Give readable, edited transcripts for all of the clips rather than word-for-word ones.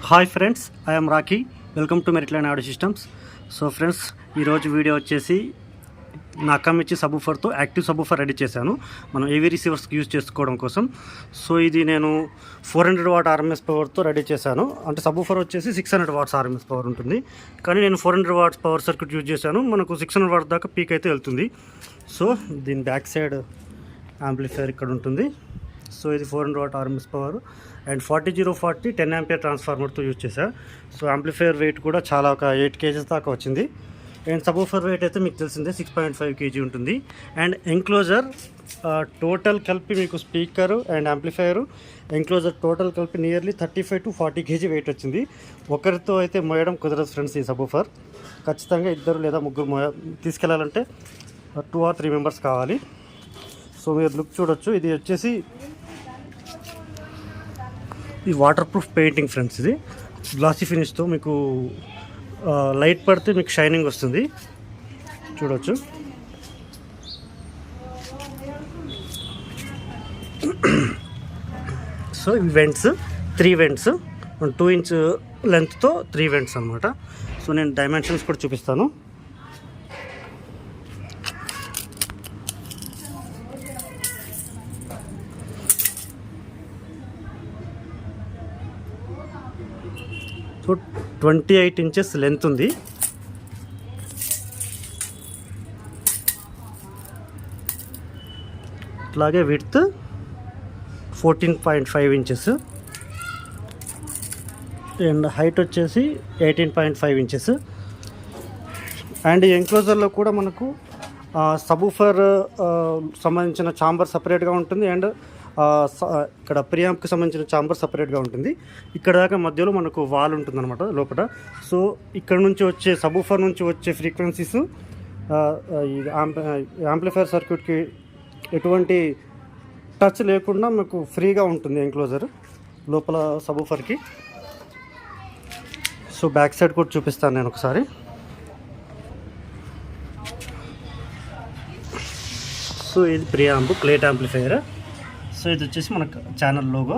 Hi friends, I'm Rocky. Welcome to Meritline audio systems. So friends, ఈరోజు video వచ్చేసి Nakamichi సబూఫర్తో active subwoofer ready చేశాను మనం ఏవీ రిసీవర్స్కి యూజ్ చేసుకోవడం కోసం. సో ఇది నేను 400 వాట్ RMS పవర్తో రెడీ చేశాను. అంటే సబూఫర్ వచ్చేసి 600 వాట్స్ RMS పవర్ ఉంటుంది, కానీ నేను 400 వాట్స్ పవర్ సర్క్యూట్ యూజ్ చేశాను. మనకు 600 వాట్స్ దాకా పీక్ అయితే వెళ్తుంది. సో దీని బ్యాక్ సైడ్ యాంప్లిఫైర్ ఇక్కడ ఉంటుంది. సో ఇది 400 watt RMS power and 40040 10 ampere ట్రాన్స్ఫార్మర్తో యూజ్ చేశాను. సో యాంప్లిఫైర్ వెయిట్ కూడా చాలా ఒక 8 kgs దాకా వచ్చింది. అండ్ సబూఫర్ వెయిట్ అయితే మీకు తెలిసిందే 6.5 kg ఉంటుంది. అండ్ ఎంక్లోజర్ టోటల్ కలిపి మీకు speaker and amplifier enclosure total కలిపి నియర్లీ 35 to 40 kg వెయిట్ వచ్చింది. ఒకరితో అయితే మోయడం కుదరదు ఫ్రెండ్స్. ఈ సబూఫర్ ఖచ్చితంగా 2 లేదా 3 తీసుకెళ్ళాలంటే 2 or 3 మెంబర్స్ కావాలి. సో మీరు లుక్ చూడొచ్చు. ఇది వచ్చేసి ఈ వాటర్ ప్రూఫ్ పెయింటింగ్ ఫ్రెండ్స్. ఇది గ్లాసీ ఫినిష్తో మీకు లైట్ పడితే మీకు షైనింగ్ వస్తుంది, చూడొచ్చు. సో ఇవి వెంట్స్, 3 వెంట్స్ 2 inch లెంత్తో 3 వెంట్స్ అనమాట. సో నేను డైమెన్షన్స్ కూడా చూపిస్తాను. సో 28 inches లెంత్ ఉంది. అలాగే విడ్త్ 14.5 inches అండ్ హైట్ వచ్చేసి 18.5 inches. అండ్ ఈ ఎంక్లోజర్లో కూడా మనకు సబూఫర్ సంబంధించిన ఛాంబర్ సపరేట్గా ఉంటుంది అండ్ ఇక్కడ ప్రియాంప్కి సంబంధించిన ఛాంబర్ సపరేట్గా ఉంటుంది. ఇక్కడ దాకా మధ్యలో మనకు వాల్ ఉంటుంది అనమాట లోపల. సో ఇక్కడ నుంచి వచ్చే సబూఫర్ నుంచి వచ్చే ఫ్రీక్వెన్సీస్ యాంప్లిఫైర్ సర్క్యూట్కి ఎటువంటి టచ్ లేకుండా మీకు ఫ్రీగా ఉంటుంది ఎంక్లోజర్ లోపల సబూఫర్కి. సో బ్యాక్ సైడ్ కూడా చూపిస్తాను నేను ఒకసారి. సో ఇది ప్రియాంప్ ప్లేట్ యాంప్లిఫైయర్. సో ఇది వచ్చేసి మన ఛానల్ లోగో.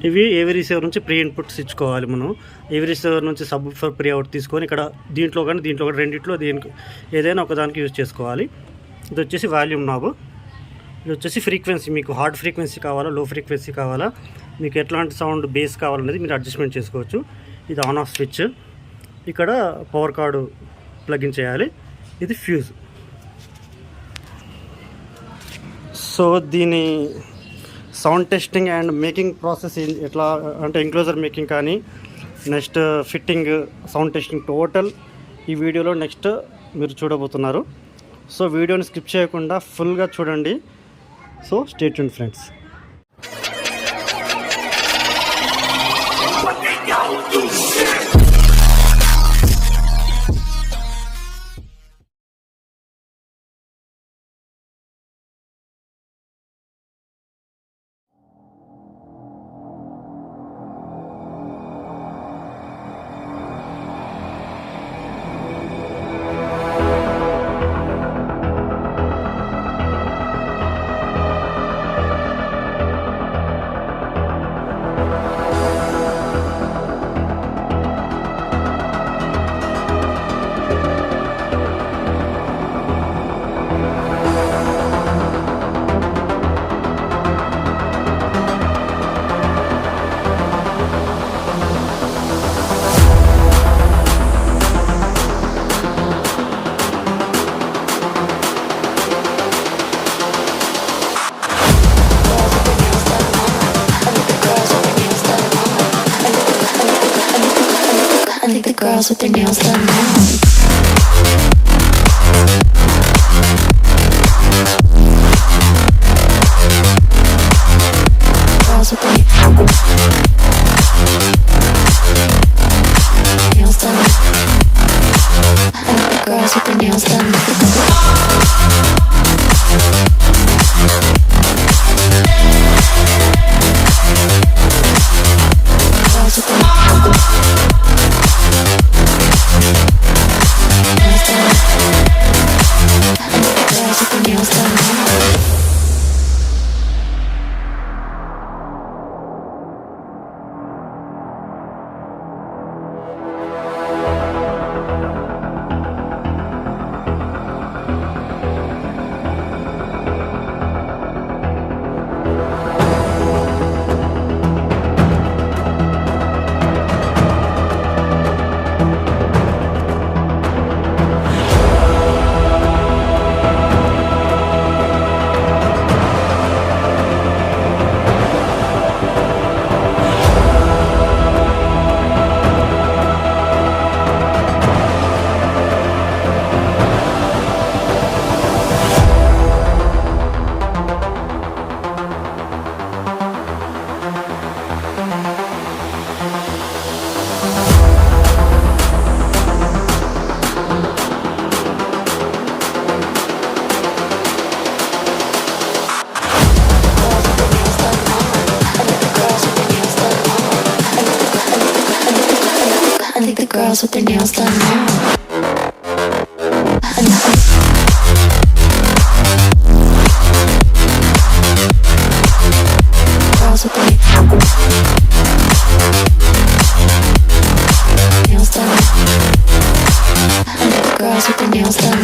ఇవి ఏవీ రిసీవర్ నుంచి ప్రీ ఇన్పుట్స్ ఇచ్చుకోవాలి మనం. ఏవీ రిసీవర్ నుంచి సబూఫర్ ప్రీ అవుట్ తీసుకొని ఇక్కడ దీంట్లో కానీ రెండిట్లో దేనికి ఏదైనా ఒకదానికి యూజ్ చేసుకోవాలి. ఇది వచ్చేసి వాల్యూమ్ నాబ్. ఇది వచ్చేసి ఫ్రీక్వెన్సీ, మీకు హార్డ్ ఫ్రీక్వెన్సీ కావాలా లో ఫ్రీక్వెన్సీ కావాలా, మీకు ఎట్లాంటి సౌండ్ బేస్ కావాలనేది మీరు అడ్జస్ట్మెంట్ చేసుకోవచ్చు. ఇది ఆన్ ఆఫ్ స్విచ్. ఇక్కడ పవర్ కార్డు ప్లగ్ ఇన్ చేయాలి. ఇది ఫ్యూజ్. సో దీని sound testing and making process ఎట్లా అంటే ఎంక్లోజర్ మేకింగ్ కానీ next fitting, sound testing total ఈ వీడియోలో నెక్స్ట్ మీరు చూడబోతున్నారు. సో వీడియోని స్కిప్ చేయకుండా ఫుల్గా చూడండి. So stay tuned friends. Girls with their nails done now. Girls with their nails done. I like the girls with their nails done. Girls with their nails done. girls with their nails done now. Girls with their nails done. Girls with their nails done.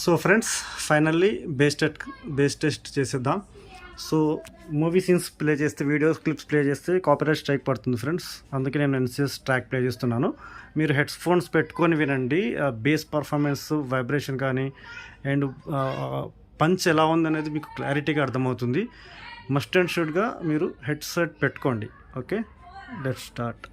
So friends finally base test చేసేద్దాం. So movie scenes play చేస్తే, videos clips play చేస్తే copyright strike పడుతుంది friends. అందుకే నేను NCS track play చేస్తున్నాను. మీరు head phones పెట్టుకొని వినండి. బేస్ పర్ఫార్మెన్స్, వైబ్రేషన్ కానీ అండ్ పంచ్ ఎలా ఉందనేది మీకు క్లారిటీగా అర్థమవుతుంది. మస్ట్ అండ్ షుడ్గా మీరు హెడ్సెట్ పెట్టుకోండి. Okay, let's start.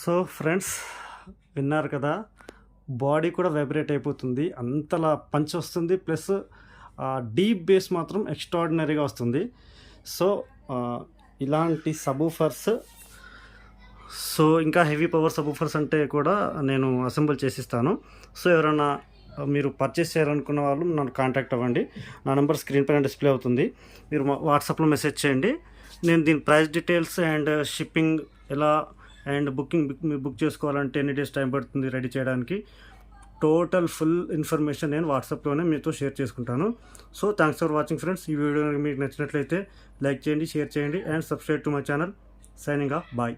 So friends విన్నారు కదా, బాడీ కూడా వైబ్రేట్ అయిపోతుంది, అంతలా పంచ్ వస్తుంది. ప్లస్ డీప్ బేస్ మాత్రం ఎక్స్ట్రాడినరీగా వస్తుంది. సో ఇలాంటి సబూఫర్స్, సో ఇంకా హెవీ పవర్ సబూఫర్స్ అంటే కూడా నేను అసెంబుల్ చేసిస్తాను. సో ఎవరైనా మీరు పర్చేస్ చేయాలనుకున్న వాళ్ళు నన్ను కాంటాక్ట్ అవ్వండి. నా నెంబర్ స్క్రీన్ పైన డిస్ప్లే అవుతుంది. మీరు వాట్సాప్లో మెసేజ్ చేయండి. నేను దీని ప్రైస్ డీటెయిల్స్ అండ్ షిప్పింగ్ ఎలా అండ్ బుక్ చేసుకోవాలంటే ఎన్ని డేస్ టైం పడుతుంది రెడీ చేయడానికి, టోటల్ ఫుల్ ఇన్ఫర్మేషన్ నేను వాట్సాప్లోనే మీతో షేర్ చేసుకుంటాను. So thanks for watching friends. ఈ వీడియో మీకు నచ్చినట్లయితే లైక్ చేయండి, షేర్ చేయండి and subscribe to my channel. Signing off, bye.